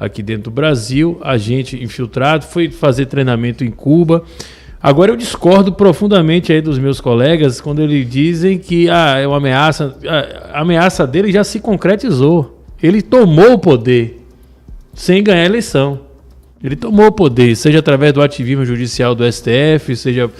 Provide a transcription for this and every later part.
aqui dentro do Brasil, agente infiltrado, foi fazer treinamento em Cuba. Agora eu discordo profundamente aí dos meus colegas quando eles dizem que é uma ameaça. A ameaça dele já se concretizou. Ele tomou o poder sem ganhar a eleição. Ele tomou o poder, seja através do ativismo judicial do STF, seja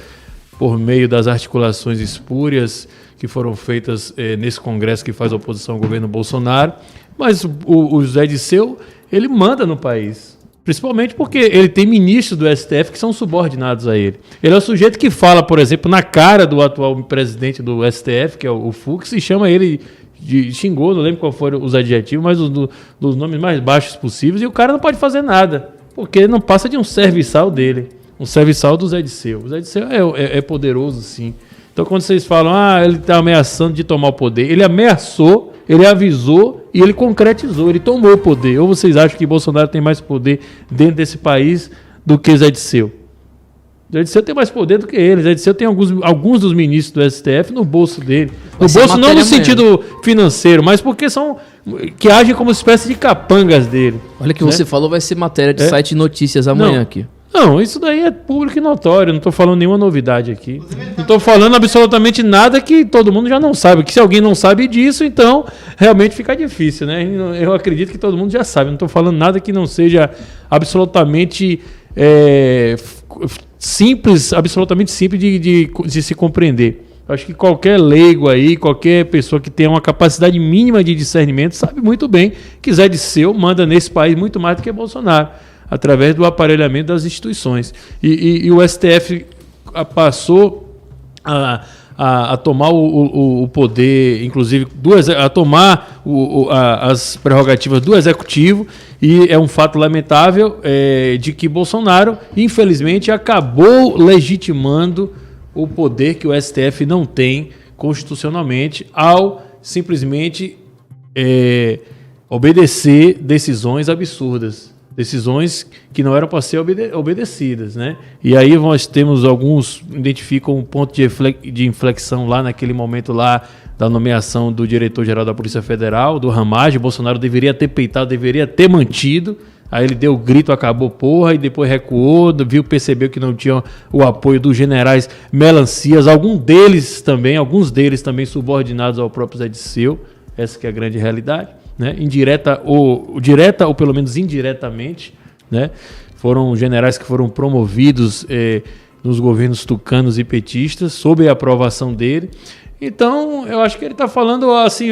por meio das articulações espúrias que foram feitas nesse Congresso que faz oposição ao governo Bolsonaro. Mas o José Dirceu, ele manda no país. Principalmente porque ele tem ministros do STF que são subordinados a ele. Ele é o sujeito que fala, por exemplo, na cara do atual presidente do STF, que é o Fux, e chama ele xingou, não lembro qual foram os adjetivos, mas dos nomes mais baixos possíveis, e o cara não pode fazer nada, porque ele não passa de um serviçal dele, um serviçal do Zé Dirceu. O Zé Dirceu é poderoso, sim. Então, quando vocês falam, ele está ameaçando de tomar o poder, ele ameaçou, ele avisou e ele concretizou, ele tomou o poder. Ou vocês acham que Bolsonaro tem mais poder dentro desse país do que Zé Dirceu? Zé Dirceu tem mais poder do que ele. Zé Dirceu tem alguns dos ministros do STF no bolso dele. No bolso não no sentido financeiro, mas porque que agem como espécie de capangas dele. Olha o que você falou, vai ser matéria de site de notícias amanhã aqui. Não, isso daí é público e notório, não estou falando nenhuma novidade aqui. Não estou falando absolutamente nada que todo mundo já não sabe. Que se alguém não sabe disso, então realmente fica difícil, né? Eu acredito que todo mundo já sabe. Não estou falando nada que não seja absolutamente simples de se compreender. Acho que qualquer leigo aí, qualquer pessoa que tenha uma capacidade mínima de discernimento sabe muito bem que Zé Dirceu manda nesse país muito mais do que Bolsonaro, através do aparelhamento das instituições. E o STF passou a tomar o poder, inclusive, a tomar as prerrogativas do Executivo, e é um fato lamentável de que Bolsonaro, infelizmente, acabou legitimando o poder que o STF não tem constitucionalmente ao simplesmente obedecer decisões absurdas. Decisões que não eram para ser obedecidas, né? E aí nós temos identificam um ponto de inflexão lá naquele momento lá da nomeação do diretor-geral da Polícia Federal, do Ramagem. Bolsonaro deveria ter peitado, deveria ter mantido. Aí ele deu o grito, acabou porra, e depois recuou, percebeu que não tinha o apoio dos generais Melancias, alguns deles também subordinados ao próprio Zé Dirceu. Essa que é a grande realidade. Né? Direta ou pelo menos indiretamente, né? Foram generais que foram promovidos nos governos tucanos e petistas, sob a aprovação dele. Então, eu acho que ele está falando assim,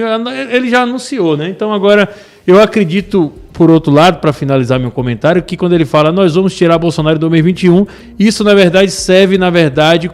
ele já anunciou, né? Então, agora, eu acredito, por outro lado, para finalizar meu comentário, que quando ele fala nós vamos tirar Bolsonaro em 2021, isso, na verdade, serve,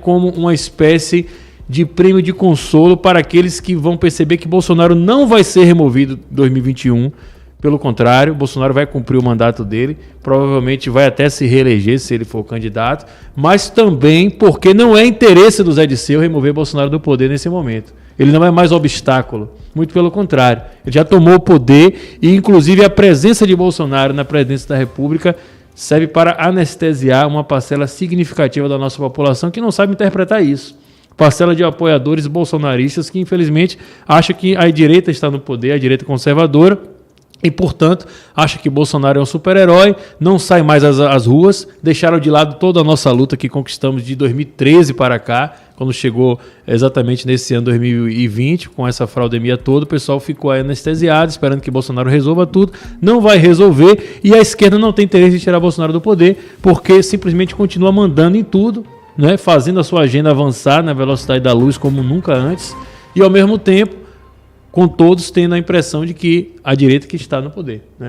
como uma espécie de prêmio de consolo para aqueles que vão perceber que Bolsonaro não vai ser removido em 2021. Pelo contrário, Bolsonaro vai cumprir o mandato dele, provavelmente vai até se reeleger se ele for candidato, mas também porque não é interesse do Zé Dirceu remover Bolsonaro do poder nesse momento. Ele não é mais obstáculo, muito pelo contrário. Ele já tomou o poder e, inclusive, a presença de Bolsonaro na presidência da República serve para anestesiar uma parcela significativa da nossa população que não sabe interpretar isso. Parcela de apoiadores bolsonaristas que, infelizmente, acha que a direita está no poder, a direita conservadora, e, portanto, acha que Bolsonaro é um super-herói, não sai mais às ruas, deixaram de lado toda a nossa luta que conquistamos de 2013 para cá, quando chegou exatamente nesse ano 2020, com essa fraudemia toda, o pessoal ficou anestesiado, esperando que Bolsonaro resolva tudo, não vai resolver, e a esquerda não tem interesse em tirar Bolsonaro do poder, porque simplesmente continua mandando em tudo, né, fazendo a sua agenda avançar na velocidade da luz como nunca antes, e ao mesmo tempo, com todos tendo a impressão de que a direita que está no poder, né?